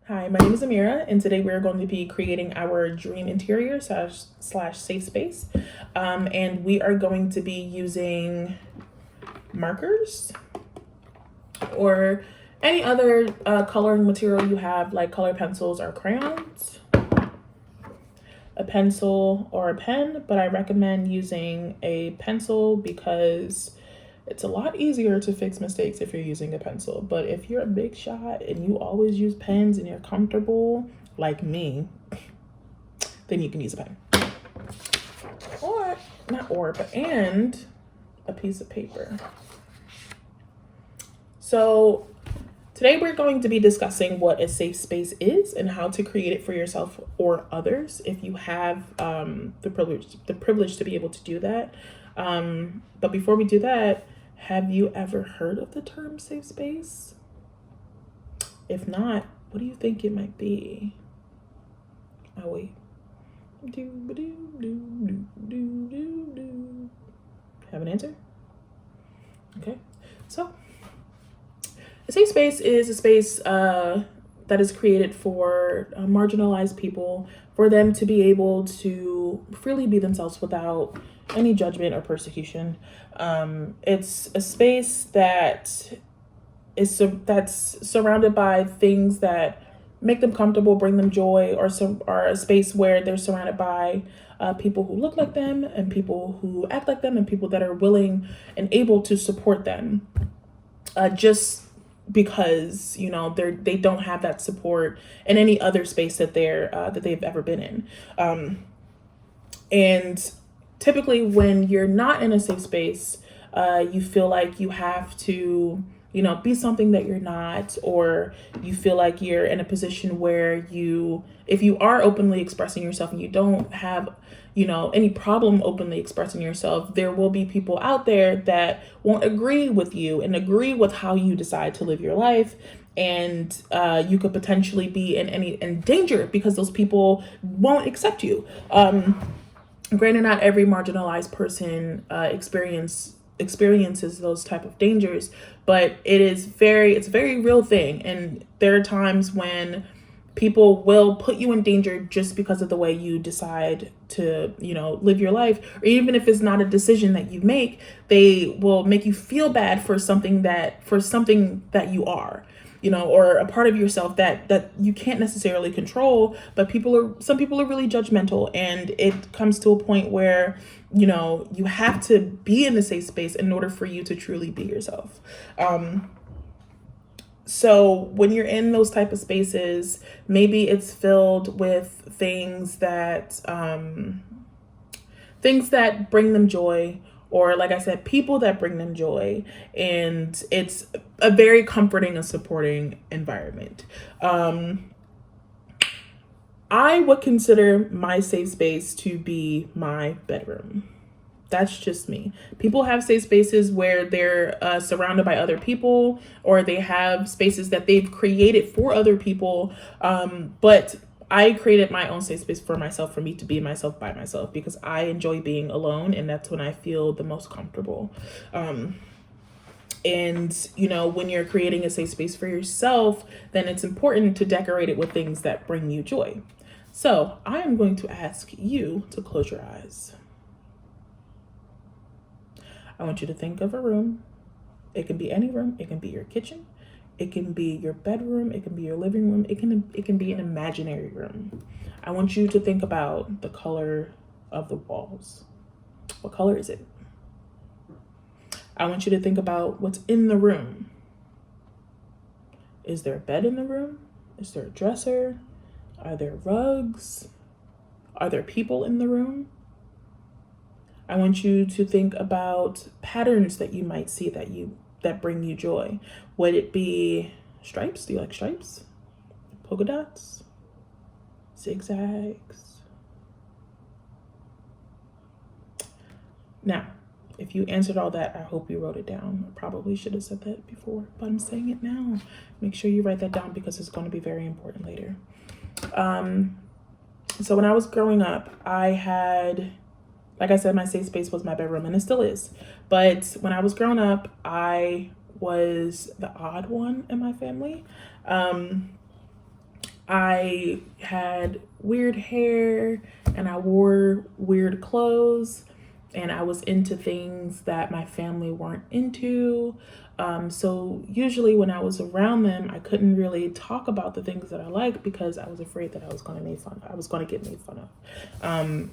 Hi, my name is Amira, and today we're going to be creating our dream interior slash safe space. And we are going to be using markers or any other coloring material you have, like color pencils or crayons, a pencil or a pen, but I recommend using a pencil because it's a lot easier to fix mistakes if you're using a pencil. But if you're a big shot and you always use pens and you're comfortable, like me, then you can use a pen. Or, not or, but and a piece of paper. So today we're going to be discussing what a safe space is and how to create it for yourself or others if you have the privilege to be able to do that. But before we do that, have you ever heard of the term safe space? If not, what do you think it might be? Oh, wait. Have an answer? Okay. So, a safe space is a space that is created for marginalized people, for them to be able to freely be themselves without any judgment or persecution. It's a space that's surrounded by things that make them comfortable, bring them joy, or a space where they're surrounded by people who look like them and people who act like them and people that are willing and able to support them. Just because they don't have that support in any other space that they've ever been in, and typically when you're not in a safe space, you feel like you have to be something that you're not, or you feel like you're in a position where if you are openly expressing yourself and you don't have any problem openly expressing yourself, there will be people out there that won't agree with you and agree with how you decide to live your life. And you could potentially be in danger because those people won't accept you. Granted, not every marginalized person experiences those type of dangers, but it's a very real thing. And there are times when people will put you in danger just because of the way you decide to live your life, or even if it's not a decision that you make, they will make you feel bad for something that you are, or a part of yourself that you can't necessarily control. But some people are really judgmental, and it comes to a point where you have to be in the safe space in order for you to truly be yourself. So when you're in those type of spaces, maybe it's filled with things that bring them joy, or like I said, people that bring them joy, and it's a very comforting and supporting environment. I would consider my safe space to be my bedroom. That's just me. People have safe spaces where they're surrounded by other people, or they have spaces that they've created for other people. But I created my own safe space for myself, for me to be myself by myself, because I enjoy being alone, and that's when I feel the most comfortable. And when you're creating a safe space for yourself, then it's important to decorate it with things that bring you joy. So I am going to ask you to close your eyes. I want you to think of a room. It can be any room. It can be your kitchen. It can be your bedroom. It can be your living room. It can be an imaginary room. I want you to think about the color of the walls. What color is it? I want you to think about what's in the room. Is there a bed in the room? Is there a dresser? Are there rugs? Are there people in the room? I want you to think about patterns that you might see that bring you joy. Would it be stripes? Do you like stripes? Polka dots? Zigzags? Now, if you answered all that, I hope you wrote it down. I probably should have said that before, but I'm saying it now. Make sure you write that down because it's going to be very important later. So when I was growing up, I had, like I said, my safe space was my bedroom, and it still is. But when I was growing up, I was the odd one in my family. I had weird hair and I wore weird clothes and I was into things that my family weren't into. So usually when I was around them, I couldn't really talk about the things that I liked because I was afraid that I was going to make fun of. I was going to get made fun of.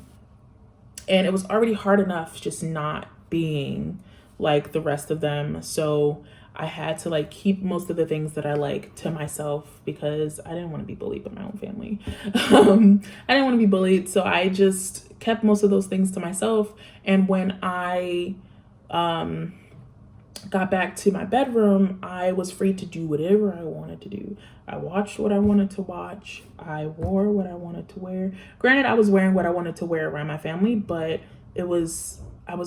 And it was already hard enough just not being like the rest of them. So I had to like keep most of the things that I like to myself because I didn't want to be bullied by my own family. I didn't want to be bullied. So I just kept most of those things to myself. And when I got back to my bedroom, I was free to do whatever I wanted to do. I watched what I wanted to watch. I wore what I wanted to wear. Granted, I was wearing what I wanted to wear around my family, but I was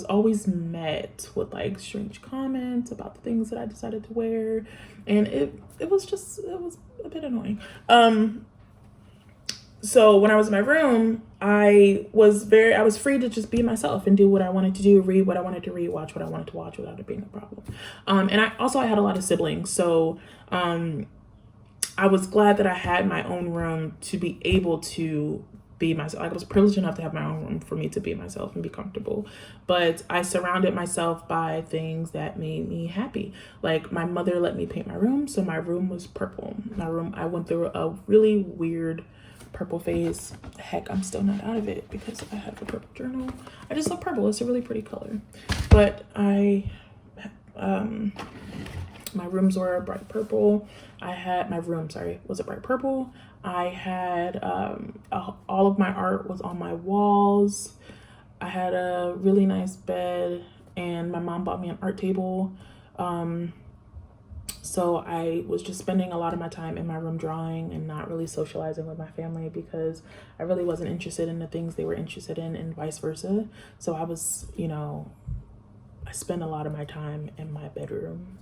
always met with like strange comments about the things that I decided to wear. And it was a bit annoying. So when I was in my room, I was free to just be myself and do what I wanted to do, read what I wanted to read, watch what I wanted to watch without it being a problem. And I had a lot of siblings. So I was glad that I had my own room to be able to be myself. I was privileged enough to have my own room for me to be myself and be comfortable. But I surrounded myself by things that made me happy. Like my mother let me paint my room. So my room was purple. I went through a really weird purple phase. Heck, I'm still not out of it because I have a purple journal. I just love purple. It's a really pretty color. But my rooms were bright purple. Was a bright purple. I had all of my art was on my walls. I had a really nice bed, and my mom bought me an art table. So I was just spending a lot of my time in my room drawing and not really socializing with my family because I really wasn't interested in the things they were interested in and vice versa. So I spent a lot of my time in my bedroom,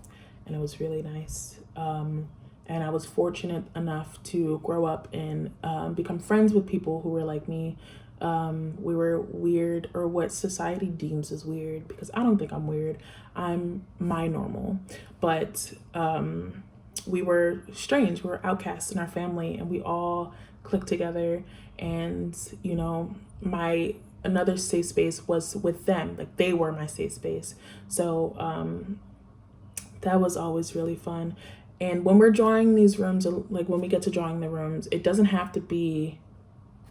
and it was really nice. And I was fortunate enough to grow up and become friends with people who were like me. We were weird, or what society deems as weird, because I don't think I'm weird. I'm my normal. But we were strange. We were outcasts in our family, and we all clicked together. And, my another safe space was with them. Like they were my safe space. So that was always really fun. And when we're drawing these rooms, like when we get to drawing the rooms, it doesn't have to be,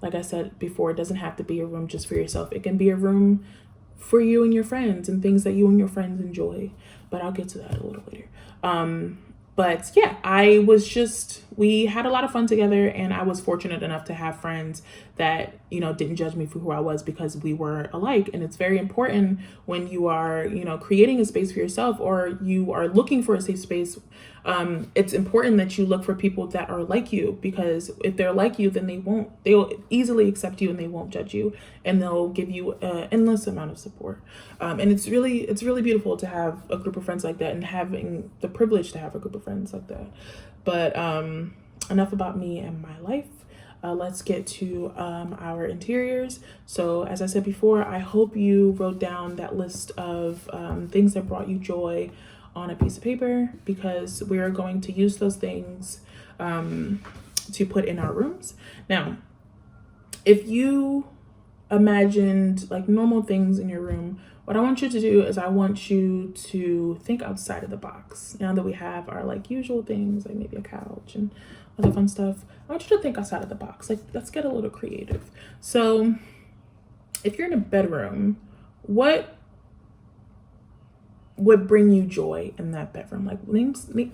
like I said before, it doesn't have to be a room just for yourself. It can be a room for you and your friends and things that you and your friends enjoy. But I'll get to that a little later. But yeah, we had a lot of fun together, and I was fortunate enough to have friends that, didn't judge me for who I was because we were alike. And it's very important when you are, creating a space for yourself, or you are looking for a safe space. It's important that you look for people that are like you, because if they're like you, then they'll easily accept you and they won't judge you, and they'll give you an endless amount of support. And it's really beautiful to have a group of friends like that, and having the privilege to have a group of friends like that. But enough about me and my life. Let's get to our interiors. So as I said before, I hope you wrote down that list of things that brought you joy on a piece of paper, because we are going to use those things to put in our rooms. Now, if you imagined like normal things in your room, what I want you to do is I want you to think outside of the box. Now that we have our like usual things, like maybe a couch and other fun stuff, I want you to think outside of the box. Like, let's get a little creative. So if you're in a bedroom, what would bring you joy in that bedroom? Like,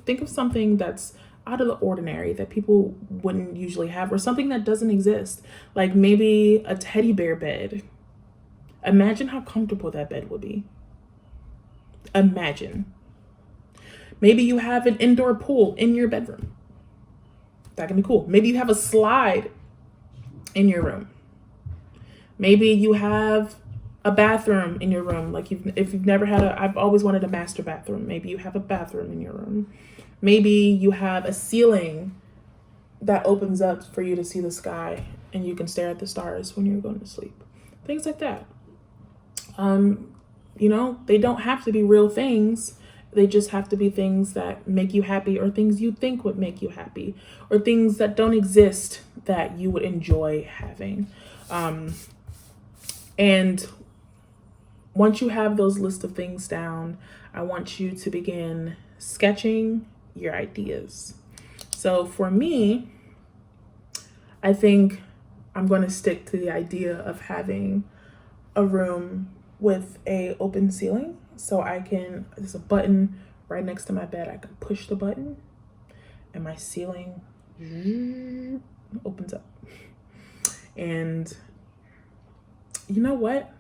think of something that's out of the ordinary that people wouldn't usually have, or something that doesn't exist. Like maybe a teddy bear bed. Imagine how comfortable that bed would be. Imagine. Maybe you have an indoor pool in your bedroom. That can be cool. Maybe you have a slide in your room. Maybe you have a bathroom in your room. Like if you've never had I've always wanted a master bathroom. Maybe you have a bathroom in your room. Maybe you have a ceiling that opens up for you to see the sky, and you can stare at the stars when you're going to sleep. Things like that. They don't have to be real things. They just have to be things that make you happy, or things you think would make you happy, or things that don't exist that you would enjoy having. And once you have those list of things down, I want you to begin sketching your ideas. So for me, I think I'm going to stick to the idea of having a room with a open ceiling. So there's a button right next to my bed. I can push the button and my ceiling opens up. And you know what?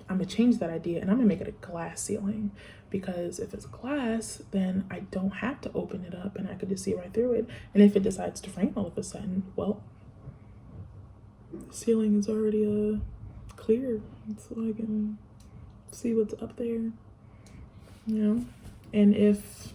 I'm gonna change that idea and I'm gonna make it a glass ceiling, because if it's glass, then I don't have to open it up and I could just see right through it. And if it decides to rain all of a sudden, well, the ceiling is already clear, so I can see what's up there, you know? And if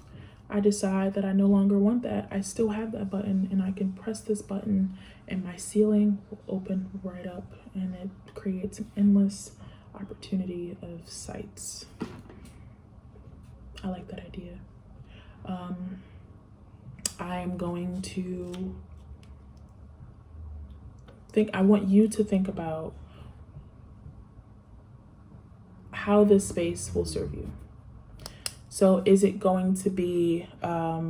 I decide that I no longer want that, I still have that button and I can press this button and my ceiling will open right up, and it creates an endless opportunity of sights. I like that idea. I'm going to I want you to think about how this space will serve you. So is it going to be a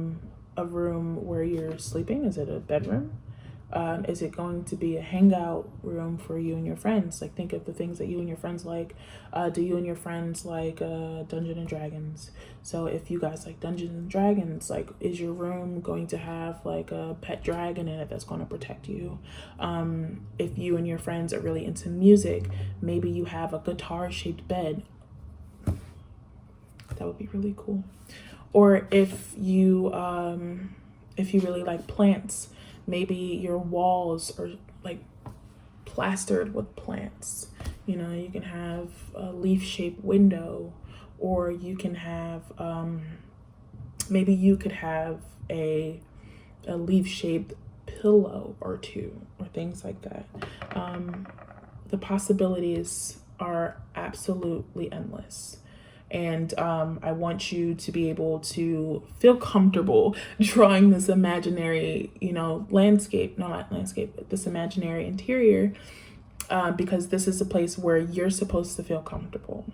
room where you're sleeping? Is it a bedroom? Is it going to be a hangout room for you and your friends? Like, think of the things that you and your friends like. Do you and your friends like Dungeons and Dragons? So if you guys like Dungeons and Dragons, like, is your room going to have like a pet dragon in it that's going to protect you? If you and your friends are really into music, maybe you have a guitar-shaped bed. That would be really cool. Or if you really like plants, maybe your walls are like plastered with plants. You know, you can have a leaf-shaped window, or you can have, maybe you could have a leaf-shaped pillow or two, or things like that. The possibilities are absolutely endless. And I want you to be able to feel comfortable drawing this imaginary, this imaginary interior, because this is a place where you're supposed to feel comfortable.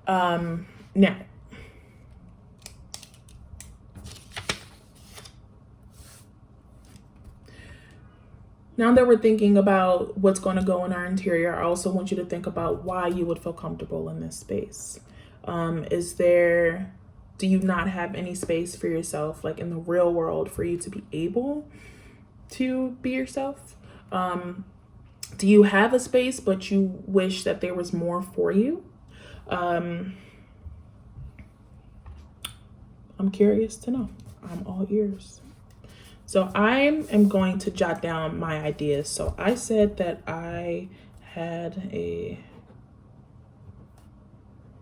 Now that we're thinking about what's going to go in our interior, I also want you to think about why you would feel comfortable in this space. Do you not have any space for yourself, like in the real world, for you to be able to be yourself? Do you have a space, but you wish that there was more for you? I'm curious to know. I'm all ears. So I am going to jot down my ideas. So I said that I had a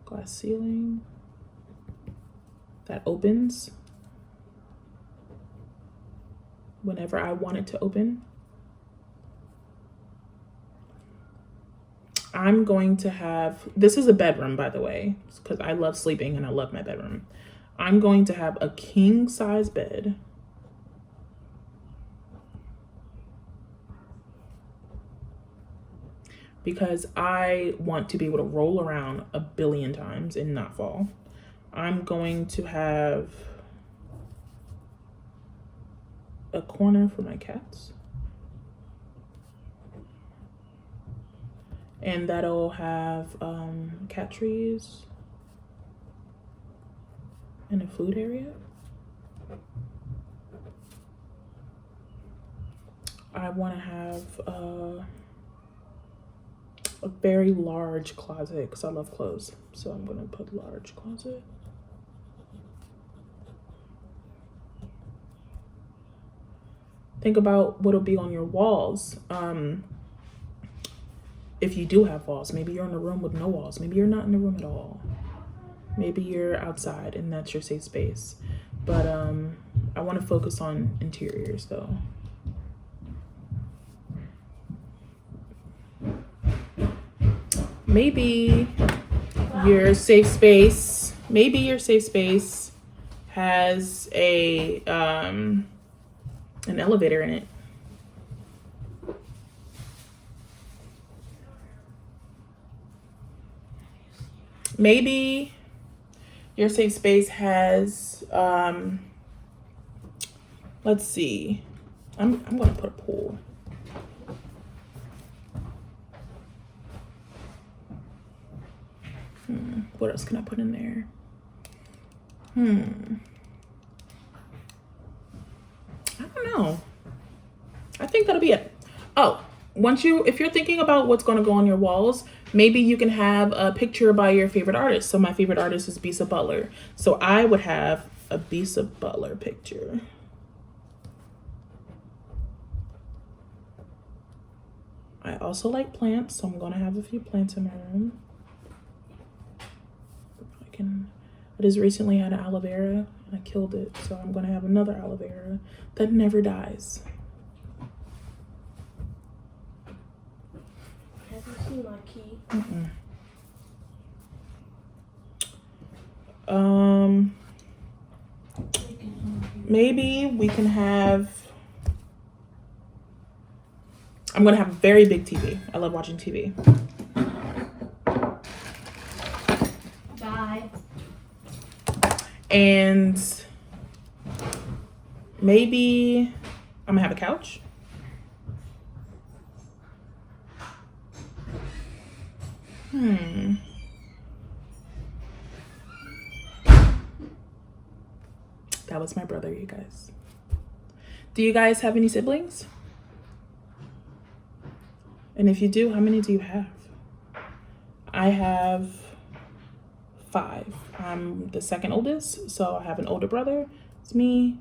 glass ceiling that opens whenever I want it to open. I'm going to have, this is a bedroom, by the way, because I love sleeping and I love my bedroom. I'm going to have a king size bed. Because I want to be able to roll around a billion times and not fall. I'm going to have a corner for my cats. And that'll have cat trees and a food area. I want to have a very large closet because I love clothes. So I'm going to put large closet. Think about what'll be on your walls. If you do have walls, maybe you're in a room with no walls. Maybe you're not in a room at all. Maybe you're outside and that's your safe space. But I want to focus on interiors though. Maybe your safe space Maybe your safe space has a an elevator in it. Maybe your safe space has let's see. I'm gonna put a pool. What else can I put in there? I don't know. I think that'll be it. Oh, if you're thinking about what's going to go on your walls, maybe you can have a picture by your favorite artist. So my favorite artist is Bisa Butler. So I would have a Bisa Butler picture. I also like plants, so I'm going to have a few plants in my room. I just recently had an aloe vera and I killed it, so I'm going to have another aloe vera that never dies. Have you seen my key? Maybe we can have. I'm going to have a very big TV. I love watching TV. Bye. And maybe I'm gonna have a couch. That was my brother, you guys. Do you guys have any siblings? And if you do, how many do you have? I have 5. I'm the second oldest, so I have an older brother. It's me,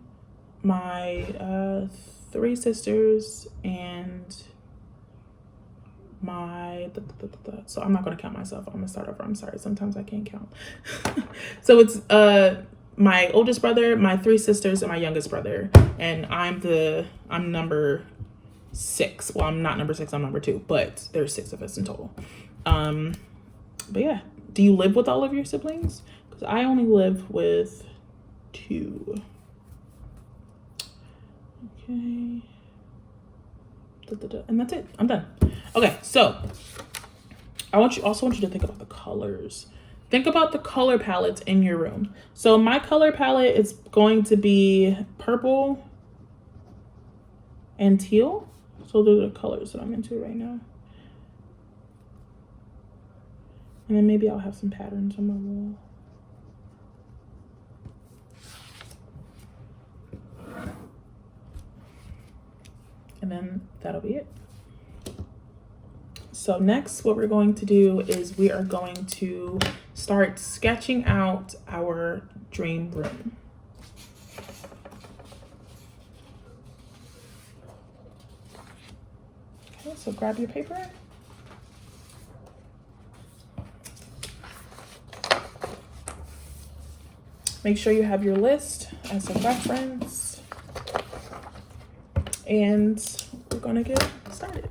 my 3 sisters, and my so I'm not going to count myself. I'm going to start over. I'm sorry. Sometimes I can't count. So it's my oldest brother, my 3 sisters, and my youngest brother, and I'm number 6. Well, I'm not number 6. I'm number 2, but there's 6 of us in total. But yeah, do you live with all of your siblings? Because I only live with 2. Okay. And that's it. I'm done. Okay, so I also want you to think about the colors. Think about the color palettes in your room. So my color palette is going to be purple and teal. So those are the colors that I'm into right now. And then maybe I'll have some patterns on my wall. And then that'll be it. So next, what we're going to do is we are going to start sketching out our dream room. Okay, so grab your paper. Make sure you have your list as a reference. And we're gonna get started.